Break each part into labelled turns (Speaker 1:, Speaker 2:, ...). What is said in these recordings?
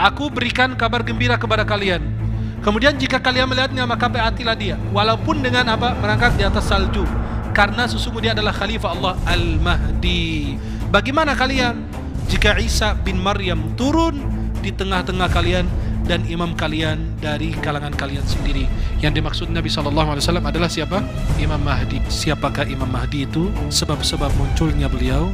Speaker 1: Aku berikan kabar gembira kepada kalian. Kemudian jika kalian melihatnya, maka taatilah dia, walaupun dengan apa? Merangkak di atas salju, karena sesungguhnya dia adalah Khalifah Allah Al-Mahdi. Bagaimana kalian jika Isa bin Maryam turun di tengah-tengah kalian dan imam kalian dari kalangan kalian sendiri? Yang dimaksud Nabi SAW adalah siapa? Imam Mahdi. Siapakah Imam Mahdi itu? Sebab-sebab munculnya beliau.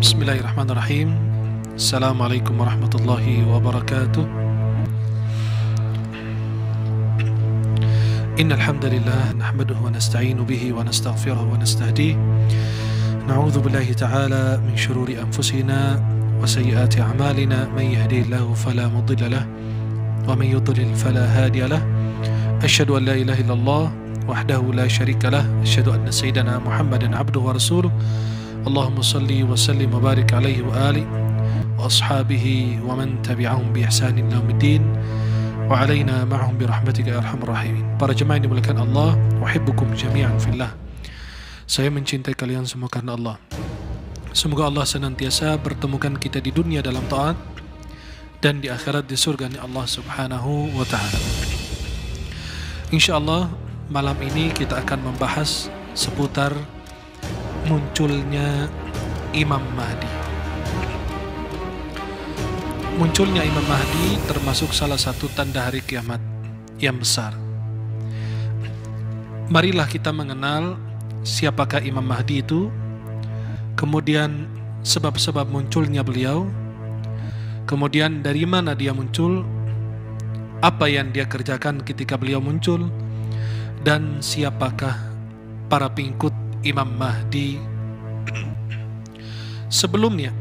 Speaker 1: Bismillahirrahmanirrahim. Assalamualaikum warahmatullahi wabarakatuh. Innal hamdalillah nahmaduhu wa nasta'inu bihi wa nastaghfiruhu wa nastahdihi. Na'udzu billahi ta'ala min shururi anfusina wa sayyiati a'malina. Man yahdihillahu fala mudilla lahu wa man yudlil fala hadiya lahu. Asyhadu an la ilaha illallah wahdahu la syarika lahu. Asyhadu anna sayyidana Muhammadan 'abduhu wa rasuluh. Allahumma salli wa sallim wa barik alaihi wa alihi wa ashabihi wa man tabi'ahum bi ihsanin ila yaumiddin wa alaina ma'hum bi rahmatika ya arhamar rahimin. Para jemaah yang dimuliakan Allah, uhibbukum jami'an fillah. Saya mencintai kalian semua karena Allah. Semoga Allah senantiasa bertemukan kita di dunia dalam taat dan di akhirat di surga Allah Subhanahu wa taala. Insyaallah malam ini kita akan membahas seputar munculnya Imam Mahdi. Munculnya Imam Mahdi termasuk salah satu tanda hari kiamat yang besar. Marilah kita mengenal siapakah Imam Mahdi itu, kemudian sebab-sebab munculnya beliau, kemudian dari mana dia muncul, apa yang dia kerjakan ketika beliau muncul, dan siapakah para pengikut Imam Mahdi. Sebelumnya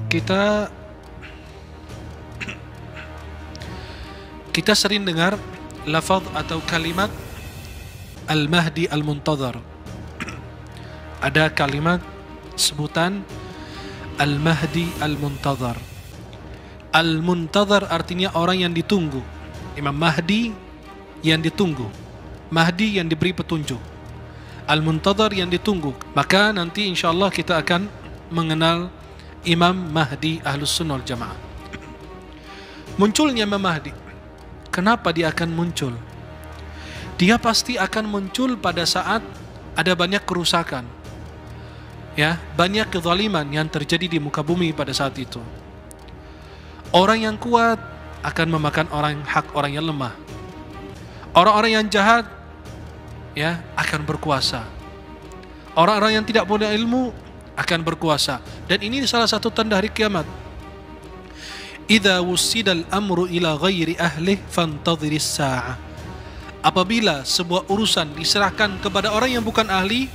Speaker 1: kita sering dengar lafaz atau kalimat Al-Mahdi Al-Muntadhar. Ada kalimat sebutan Al-Mahdi Al-Muntadhar. Al-Muntadhar artinya orang yang ditunggu. Imam Mahdi yang ditunggu, Mahdi yang diberi petunjuk, Al-Muntadhar yang ditunggu. Maka nanti insyaAllah kita akan mengenal Imam Mahdi Ahlus Sunnah wal Jamaah. Munculnya Imam Mahdi, kenapa dia akan muncul? Dia pasti akan muncul pada saat ada banyak kerusakan, ya, banyak kezaliman yang terjadi di muka bumi pada saat itu. Orang yang kuat akan memakan orang yang lemah. Orang-orang yang jahat, ya, akan berkuasa. Orang-orang yang tidak punya ilmu akan berkuasa. Dan ini salah satu tanda hari kiamat. Idza wussidal amru ila ghairi ahli fantadhiris sa'ah. Apabila sebuah urusan diserahkan kepada orang yang bukan ahli,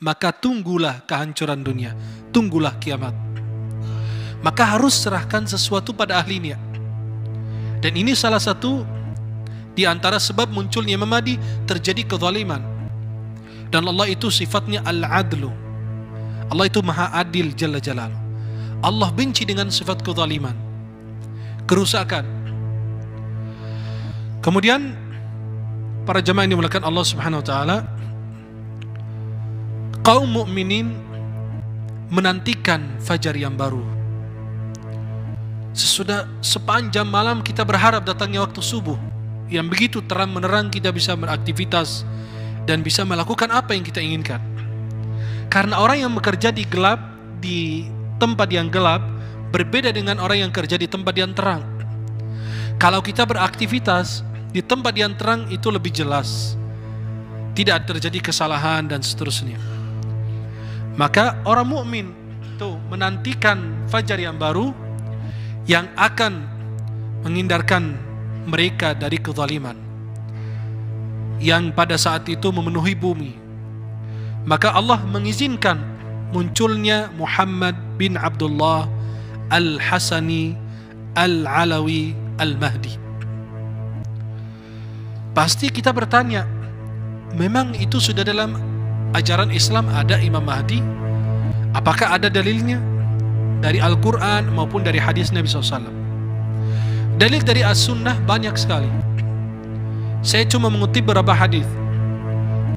Speaker 1: maka tunggulah kehancuran dunia, tunggulah kiamat. Maka harus serahkan sesuatu pada ahlinya. Dan ini salah satu di antara sebab munculnya Imam Mahdi, terjadi kezaliman. Dan Allah itu sifatnya Al-Adlu. Allah itu Maha Adil Jalla Jalaluh. Allah benci dengan sifat kezaliman, kerusakan. Kemudian para jemaah yang dimuliakan Allah Subhanahu wa taala, kaum mukminin menantikan fajar yang baru. Sepanjang malam kita berharap datangnya waktu subuh yang begitu terang menerang, kita bisa beraktivitas dan bisa melakukan apa yang kita inginkan. Karena orang yang bekerja di gelap, di tempat yang gelap, berbeda dengan orang yang kerja di tempat yang terang. Kalau kita beraktivitas di tempat yang terang itu lebih jelas, tidak terjadi kesalahan dan seterusnya. Maka orang mukmin itu menantikan fajar yang baru yang akan menghindarkan mereka dari kezaliman yang pada saat itu memenuhi bumi. Maka Allah mengizinkan munculnya Muhammad bin Abdullah Al-Hasani Al-Alawi Al-Mahdi. Pasti kita bertanya, memang itu sudah dalam ajaran Islam ada Imam Mahdi? Apakah ada dalilnya? Dari Al-Quran maupun dari hadis Nabi SAW. Dalil dari As-Sunnah banyak sekali. Saya cuma mengutip beberapa hadis.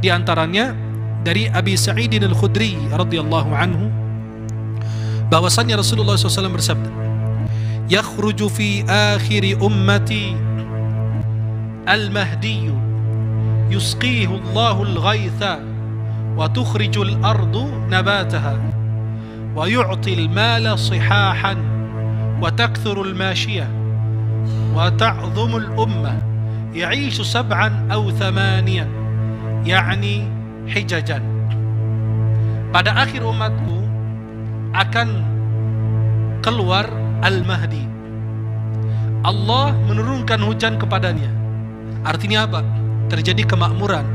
Speaker 1: Di antaranya dari Abi Sa'id Al-Khudri radhiyallahu anhu, bahwasannya Rasulullah SAW bersabda, "Yakhruju fi akhiri ummati al-Mahdi yusqihu Allahu al-ghaitha wa tukhriju al-ardu nabataha wa yu'ti al-mala sihahan wa takthuru al-mashiyah wa ta'dhumu al-ummah ya'ishu 7 aw 8 yani hijajan." Pada akhir umatku akan keluar Al-Mahdi. Allah menurunkan hujan kepadanya. Artinya apa? Terjadi kemakmuran.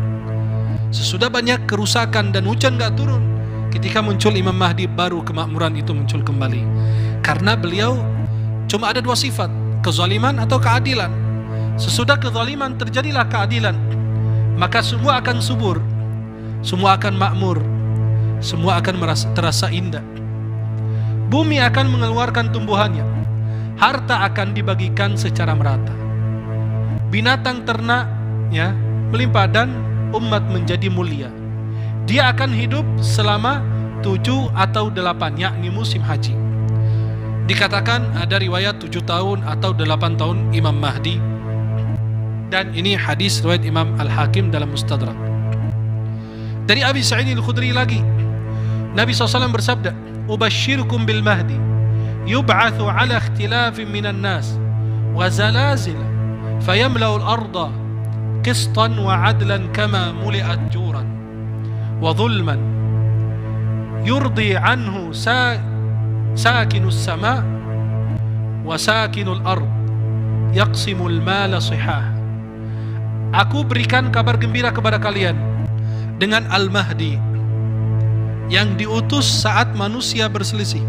Speaker 1: Sesudah banyak kerusakan dan hujan gak turun, ketika muncul Imam Mahdi baru kemakmuran itu muncul kembali. Karena beliau cuma ada 2 sifat, kezaliman atau keadilan. Sesudah kezaliman terjadilah keadilan, maka semua akan subur, semua akan makmur, semua akan terasa indah. Bumi akan mengeluarkan tumbuhannya, harta akan dibagikan secara merata, binatang ternak melimpah dan umat menjadi mulia. Dia akan hidup selama 7 atau 8, yakni musim haji. Dikatakan ada riwayat 7 tahun atau 8 tahun Imam Mahdi. Dan ini hadis riwayat Imam Al-Hakim dalam Mustadrak. Dari Abi Sa'id Al-Khudri lagi, Nabi SAW bersabda, "Ubashshirukum bil Mahdi yub'athu ala ikhtilafin minan nas wa zalazil fayamla'u al-arda qistan wa 'adlan kama muli'at juran wa dhulman yurdi anhu sakinu as-sama' wa sakinu al-ard yaqsimu al-mala sihah." Aku berikan kabar gembira kepada kalian dengan Al-Mahdi yang diutus saat manusia berselisih,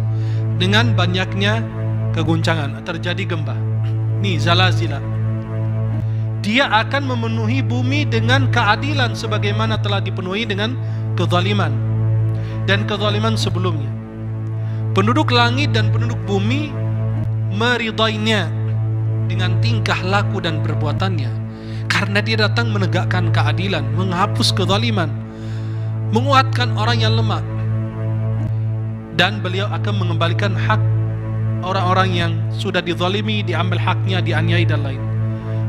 Speaker 1: dengan banyaknya keguncangan, terjadi gempa, nih zalazila. Dia akan memenuhi bumi dengan keadilan sebagaimana telah dipenuhi dengan kezaliman dan kezaliman sebelumnya. Penduduk langit dan penduduk bumi meridainya dengan tingkah laku dan perbuatannya, karena dia datang menegakkan keadilan, menghapus kezaliman, menguatkan orang yang lemah, dan beliau akan mengembalikan hak orang-orang yang sudah dizalimi, diambil haknya, dianiaya dan lain.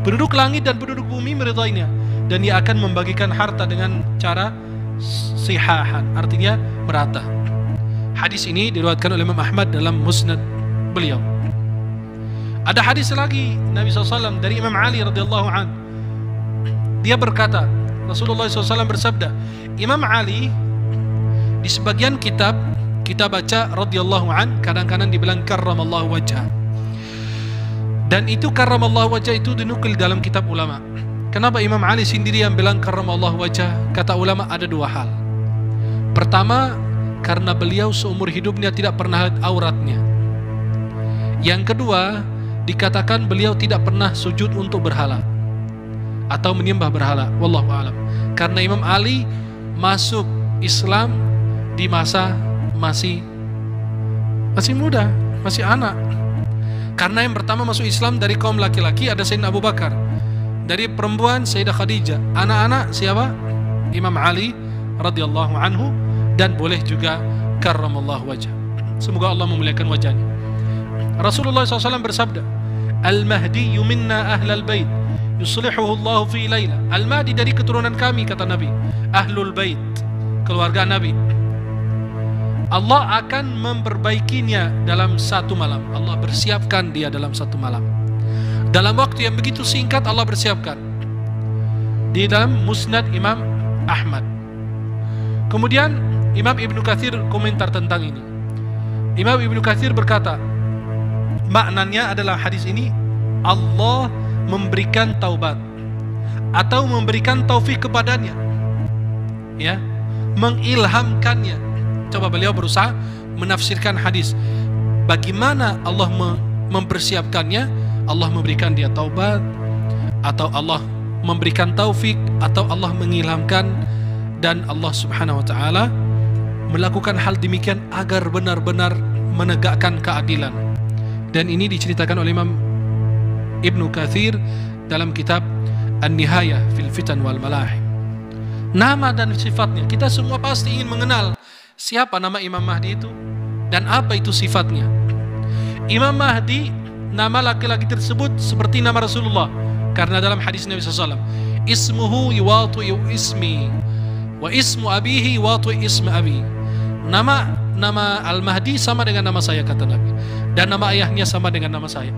Speaker 1: Penduduk langit dan penduduk bumi meridainya, dan dia akan membagikan harta dengan cara sihahan, artinya merata. Hadis ini diriwayatkan oleh Imam Ahmad dalam Musnad beliau. Ada hadis lagi Nabi SAW dari Imam Ali radhiyallahu an. Dia berkata, Rasulullah SAW bersabda, Imam Ali di sebagian kitab kita baca radhiyallahu an, kadang-kadang dibilang karramallahu wajhah. Dan itu karramallahu wajhah itu dinukil dalam kitab ulama. Kenapa Imam Ali sendiri yang bilang karramallahu wajhah? Kata ulama ada 2 hal. Pertama, karena beliau seumur hidupnya tidak pernah lihat auratnya. Yang kedua, dikatakan beliau tidak pernah sujud untuk berhala atau menyembah berhala. Wallahu a'lam. Karena Imam Ali masuk Islam di masa masih muda, masih anak. Karena yang pertama masuk Islam dari kaum laki-laki ada Sayyidina Abu Bakar, dari perempuan Sayyidah Khadijah, anak-anak siapa? Imam Ali radhiyallahu anhu, dan boleh juga karramallahu wajah. Semoga Allah memuliakan wajahnya. Rasulullah SAW bersabda, Al-Mahdi minna ahlal bait yuslihuhu Allah fi layla. Al-Mahdi dari keturunan kami, kata Nabi, ahlul bait, keluarga Nabi. Allah akan memperbaikinya dalam 1 malam. Allah bersiapkan dia dalam 1 malam. Dalam waktu yang begitu singkat Allah bersiapkan. Di dalam Musnad Imam Ahmad. Kemudian Imam Ibnu Katsir komentar tentang ini. Imam Ibnu Katsir berkata, maknanya adalah hadis ini Allah memberikan taubat atau memberikan taufik kepadanya, ya, mengilhamkannya. Coba beliau berusaha menafsirkan hadis. Bagaimana Allah mempersiapkannya? Allah memberikan dia taubat, atau Allah memberikan taufik, atau Allah mengilhamkan, dan Allah subhanahu wa ta'ala melakukan hal demikian agar benar-benar menegakkan keadilan. Dan ini diceritakan oleh Imam Ibnu Katsir dalam kitab An-Nihayah fil Fitan wal Malahim. Nama dan sifatnya, kita semua pasti ingin mengenal siapa nama Imam Mahdi itu dan apa itu sifatnya. Imam Mahdi, nama laki-laki tersebut seperti nama Rasulullah, karena dalam hadis Nabi SAW, ismuhu yuwati ismi wa ismu abihi yuwati ismi abi. Nama Al-Mahdi sama dengan nama saya, kata Nabi, dan nama ayahnya sama dengan nama saya,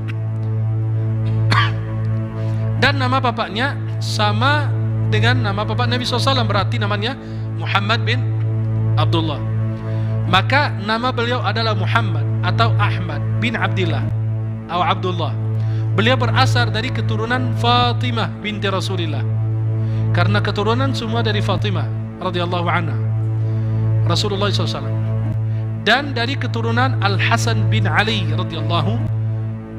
Speaker 1: dan nama bapaknya sama dengan nama bapak Nabi SAW, berarti namanya Muhammad bin Abdullah. Maka nama beliau adalah Muhammad atau Ahmad bin Abdillah atau Abdullah. Beliau berasal dari keturunan Fatimah binti Rasulillah, karena keturunan semua dari Fatimah radhiyallahu anha, Rasulullah SAW, dan dari keturunan Al-Hasan bin Ali radhiyallahu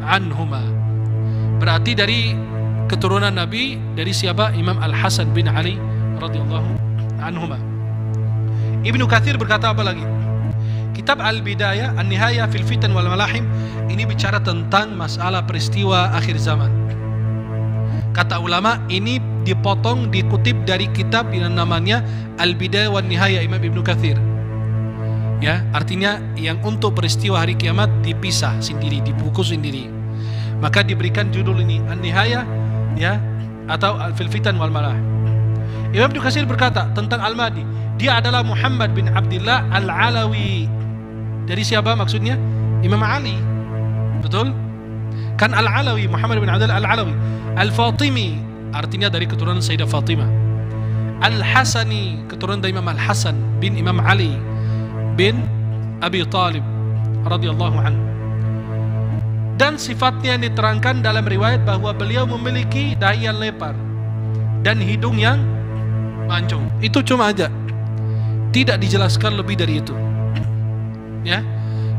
Speaker 1: anhuma. Berarti dari keturunan Nabi, dari siapa? Imam Al-Hasan bin Ali radhiyallahu anhuma. Ibnu Katsir berkata apa lagi? Kitab Al-Bidayah, An-Nihayah fil Fitan wal Malahim ini bicara tentang masalah peristiwa akhir zaman. Kata ulama, ini dipotong, dikutip dari kitab yang namanya Al-Bidayah wan Nihayah Imam Ibnu Katsir. Ya, artinya yang untuk peristiwa hari kiamat dipisah sendiri, di buku sendiri. Maka diberikan judul ini An-Nihayah, ya, atau Fil Fitan wal Malahim. Imam Ibnu Katsir berkata tentang Al-Mahdi, dia adalah Muhammad bin Abdillah Al-Alawi. Dari siapa maksudnya? Imam Ali. Betul? Kan Al-Alawi, Muhammad bin Abdillah Al-Alawi. Al-Fatimi, artinya dari keturunan Sayyidah Fatimah. Al-Hasani, keturunan dari Imam Al-Hasan bin Imam Ali bin Abi Talib radhiyallahu anhu. Dan sifatnya yang diterangkan dalam riwayat bahwa beliau memiliki dahi yang lebar dan hidung yang mancung. Itu cuma aja, tidak dijelaskan lebih dari itu. Ya,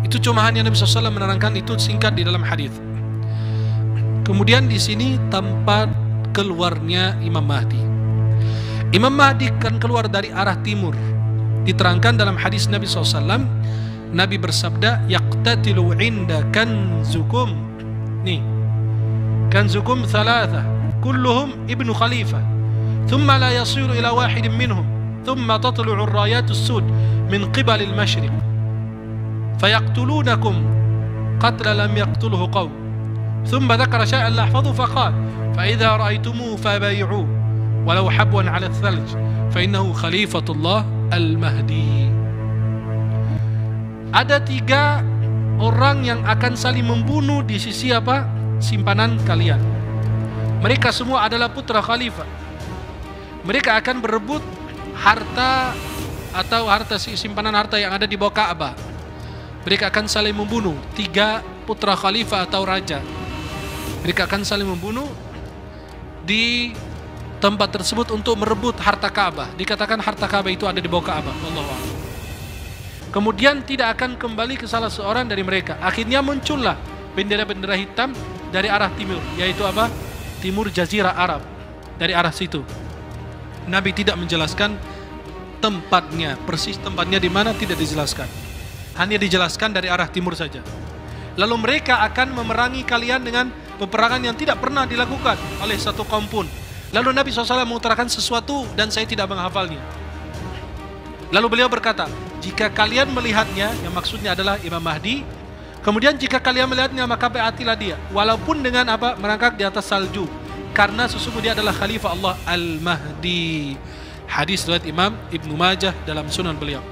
Speaker 1: itu cuma hanya Nabi SAW menerangkan itu singkat di dalam hadis. Kemudian di sini tempat keluarnya Imam Mahdi. Imam Mahdi akan keluar dari arah timur. Diterangkan dalam hadis Nabi SAW, Nabi bersabda, yaqtatilu inda kanzukum. Nih, kanzukum thalatha, kulluhum ibnu khalifah, thumma la yasiru ila wahidin minhum, thumma tatlu'u ar-rayatus sud min qibal al-mashriq, fayaqtulunakum qatla lam yaqtulhu qawm. ثم ذكر شيئا لا أحفظه فقال فإذا رأيتموه فبايعوه ولو حبوا على الثلج فإنه خليفة الله المهدي. Ada 3 orang yang akan saling membunuh di sisi apa? Simpanan kalian. Mereka semua adalah putra khalifah. Mereka akan berebut harta atau simpanan harta yang ada di bawah Ka'bah. Mereka akan saling membunuh 3 putra khalifah atau raja. Mereka akan saling membunuh di tempat tersebut untuk merebut harta Ka'bah. Dikatakan harta Ka'bah itu ada di bawah Ka'bah. Wallahu a'lam. Kemudian tidak akan kembali ke salah seorang dari mereka. Akhirnya muncullah bendera-bendera hitam dari arah timur, yaitu apa? Timur Jazirah Arab. Dari arah situ. Nabi tidak menjelaskan tempatnya, persis tempatnya di mana tidak dijelaskan. Hanya dijelaskan dari arah timur saja. Lalu mereka akan memerangi kalian dengan peperangan yang tidak pernah dilakukan oleh satu kaum pun. Lalu Nabi SAW mengutarakan sesuatu dan saya tidak menghafalnya. Lalu beliau berkata, jika kalian melihatnya, yang maksudnya adalah Imam Mahdi, kemudian jika kalian melihatnya maka berhatilah dia, walaupun dengan apa? Merangkak di atas salju, karena sesungguhnya dia adalah Khalifah Allah Al-Mahdi. Hadis riwayat Imam Ibnu Majah dalam Sunan beliau.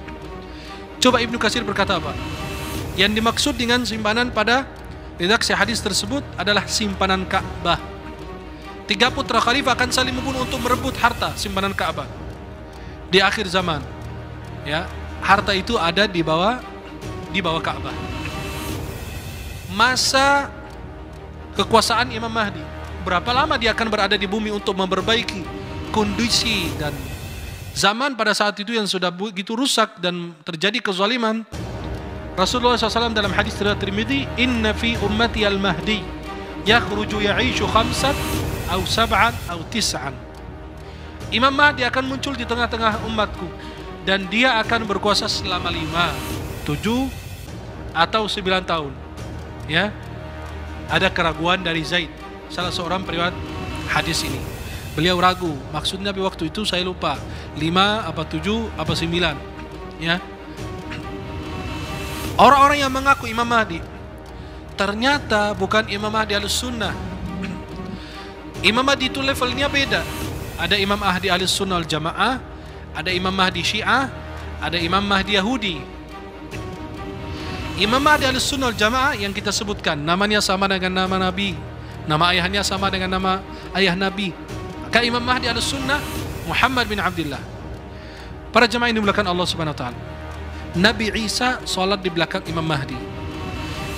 Speaker 1: Coba Ibnu Katsir berkata apa? Yang dimaksud dengan simpanan pada redaksi hadis tersebut adalah simpanan Ka'bah. 3 putra khalifah akan saling membunuh untuk merebut harta simpanan Ka'bah di akhir zaman. Ya, harta itu ada di bawah Ka'bah. Masa kekuasaan Imam Mahdi, berapa lama dia akan berada di bumi untuk memperbaiki kondisi dan zaman pada saat itu yang sudah begitu rusak dan terjadi kezaliman. Rasulullah SAW dalam hadis riwayat Tirmidzi, inna fi ummati al-mahdi yakhruju ya'ishu khamsan aw sab'an aw tis'an. Imam Mahdi akan muncul di tengah-tengah umatku dan dia akan berkuasa selama 5, 7 atau 9 tahun. Ya. Ada keraguan dari Zaid, salah seorang periwayat hadis ini. Beliau ragu, maksudnya Nabi waktu itu saya lupa, 5 apa 7 apa 9. Ya. Orang-orang yang mengaku Imam Mahdi ternyata bukan Imam Mahdi Ahlus-Sunnah. Imam Mahdi itu levelnya beda. Ada Imam Mahdi Ahlus-Sunnah Al-Jamaah, ada Imam Mahdi Syiah, ada Imam Mahdi Yahudi. Imam Mahdi Ahlus-Sunnah Al-Jamaah yang kita sebutkan, namanya sama dengan nama Nabi, nama ayahnya sama dengan nama ayah Nabi. Maka Imam Mahdi Ahlus-Sunnah Muhammad bin Abdullah. Para jemaah yang dimuliakan Allah Subhanahu wa taala, Nabi Isa salat di belakang Imam Mahdi.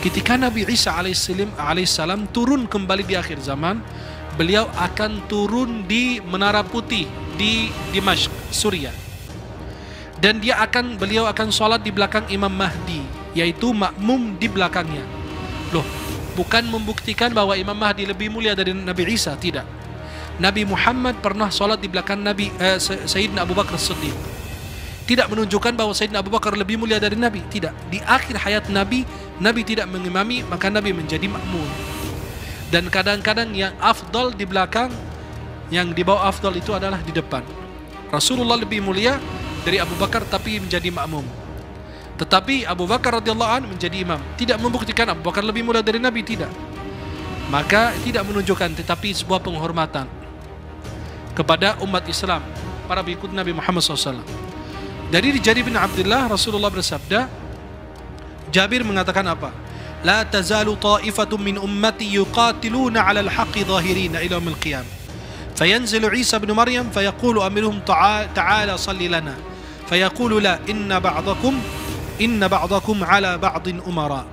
Speaker 1: Ketika Nabi Isa alaihissalam turun kembali di akhir zaman, beliau akan turun di Menara Putih di Dimashq, Suriah. Dan beliau akan salat di belakang Imam Mahdi, yaitu makmum di belakangnya. Loh, bukan membuktikan bahwa Imam Mahdi lebih mulia dari Nabi Isa, tidak. Nabi Muhammad pernah salat di belakang Sayyidina Abu Bakar As-Siddiq. Tidak menunjukkan bahwa Sayyidina Abu Bakar lebih mulia dari Nabi, tidak. Di akhir hayat Nabi tidak mengimami, maka Nabi menjadi makmum. Dan kadang-kadang yang afdal di belakang, yang di bawah afdal itu adalah di depan. Rasulullah lebih mulia dari Abu Bakar tapi menjadi makmum. Tetapi Abu Bakar radhiyallahu anhu menjadi imam. Tidak membuktikan Abu Bakar lebih mulia dari Nabi, tidak. Maka tidak menunjukkan, tetapi sebuah penghormatan kepada umat Islam, para pengikut Nabi Muhammad SAW. Dari Jabir bin Abdullah, Rasulullah bersabda, Jabir mengatakan apa? La tazalu ta'ifatun min ummati yuqatiluna 'ala al-haqqi dhahirina ila yaumil qiyamah. Fayanzilu Isa bin Maryam fayaqulu amiruhum ta'ala salli lana. Fayaqulu la inna ba'dakum 'ala ba'din umara.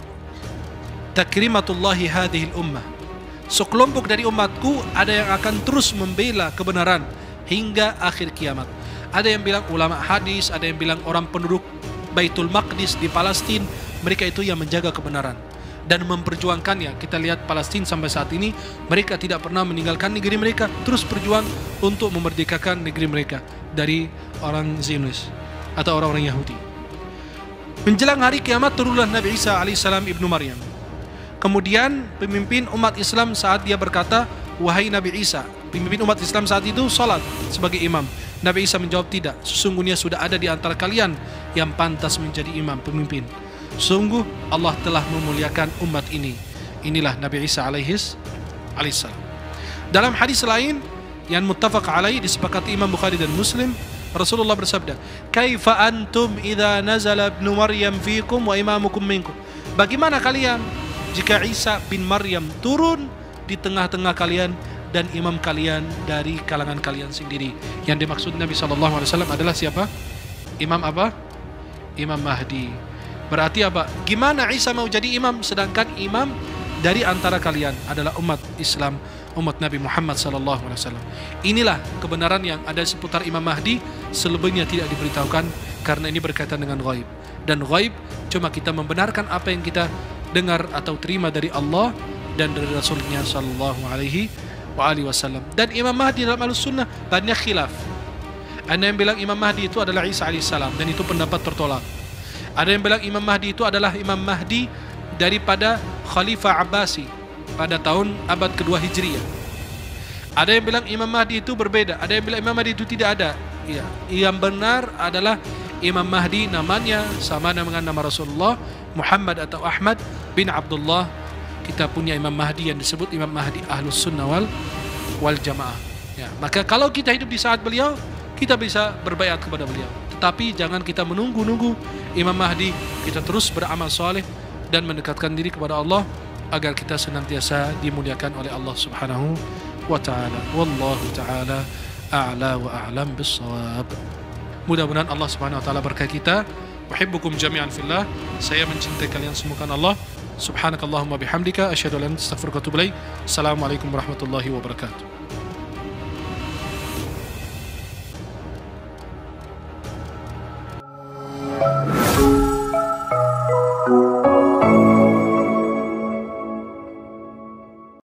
Speaker 1: Takrimatullahi hadhihi al-ummah. Sekelompok dari umatku ada yang akan terus membela kebenaran hingga akhir kiamat. Ada yang bilang ulama hadis, ada yang bilang orang penduduk Baitul Maqdis di Palestina, mereka itu yang menjaga kebenaran dan memperjuangkannya. Kita lihat Palestina sampai saat ini, mereka tidak pernah meninggalkan negeri mereka, terus berjuang untuk memerdekakan negeri mereka dari orang Zionis atau orang-orang Yahudi. Menjelang hari kiamat turunlah Nabi Isa alaihissalam ibnu Maryam. Kemudian pemimpin umat Islam saat dia berkata, wahai Nabi Isa, pemimpin umat Islam saat itu salat sebagai imam. Nabi Isa menjawab, tidak, sesungguhnya sudah ada di antara kalian yang pantas menjadi imam, pemimpin. Sungguh Allah telah memuliakan umat ini. Inilah Nabi Isa alaihissalam. Dalam hadis lain yang muttafaq alaih, disepakati Imam Bukhari dan Muslim, Rasulullah bersabda, kaifa antum idza nazala ibnu Maryam fiikum wa imamukum minkum. Bagaimana kalian jika Isa bin Maryam turun di tengah-tengah kalian dan imam kalian dari kalangan kalian sendiri? Yang dimaksud Nabi SAW adalah siapa? Imam apa? Imam Mahdi. Berarti apa? Gimana Isa mau jadi imam sedangkan imam dari antara kalian adalah umat Islam, umat Nabi Muhammad SAW. Inilah kebenaran yang ada seputar Imam Mahdi, selebihnya tidak diberitahukan karena ini berkaitan dengan ghaib. Dan ghaib cuma kita membenarkan apa yang kita dengar atau terima dari Allah dan dari Rasulnya SAW. Dan Imam Mahdi dalam Ahlus-Sunnah banyak khilaf. Ada yang bilang Imam Mahdi itu adalah Isa alaihissalam, dan itu pendapat tertolak. Ada yang bilang Imam Mahdi itu adalah Imam Mahdi daripada Khalifah Abbasi pada tahun abad kedua Hijriyah. Ada yang bilang Imam Mahdi itu berbeda. Ada yang bilang Imam Mahdi itu tidak ada. Ya, yang benar adalah Imam Mahdi namanya sama dengan nama Rasulullah, Muhammad atau Ahmad bin Abdullah. Kita punya Imam Mahdi yang disebut Imam Mahdi Ahlus Sunnah wal Jamaah. Ya, maka kalau kita hidup di saat beliau, kita bisa berbaiat kepada beliau. Tetapi jangan kita menunggu-nunggu Imam Mahdi. Kita terus beramal soleh dan mendekatkan diri kepada Allah agar kita senantiasa dimuliakan oleh Allah Subhanahu wa ta'ala. Wallahu ta'ala a'la wa a'lam bis-shawab. Mudah-mudahan Allah Subhanahu wa ta'ala berkahi kita. Uhibbukum jami'an fillah. Saya mencintai kalian semua karena Allah. Subhanakallahumma bihamdika asyhadu an la ilaha illa anta astaghfiruka wa atubu ilaik. Assalamualaikum warahmatullahi wabarakatuh.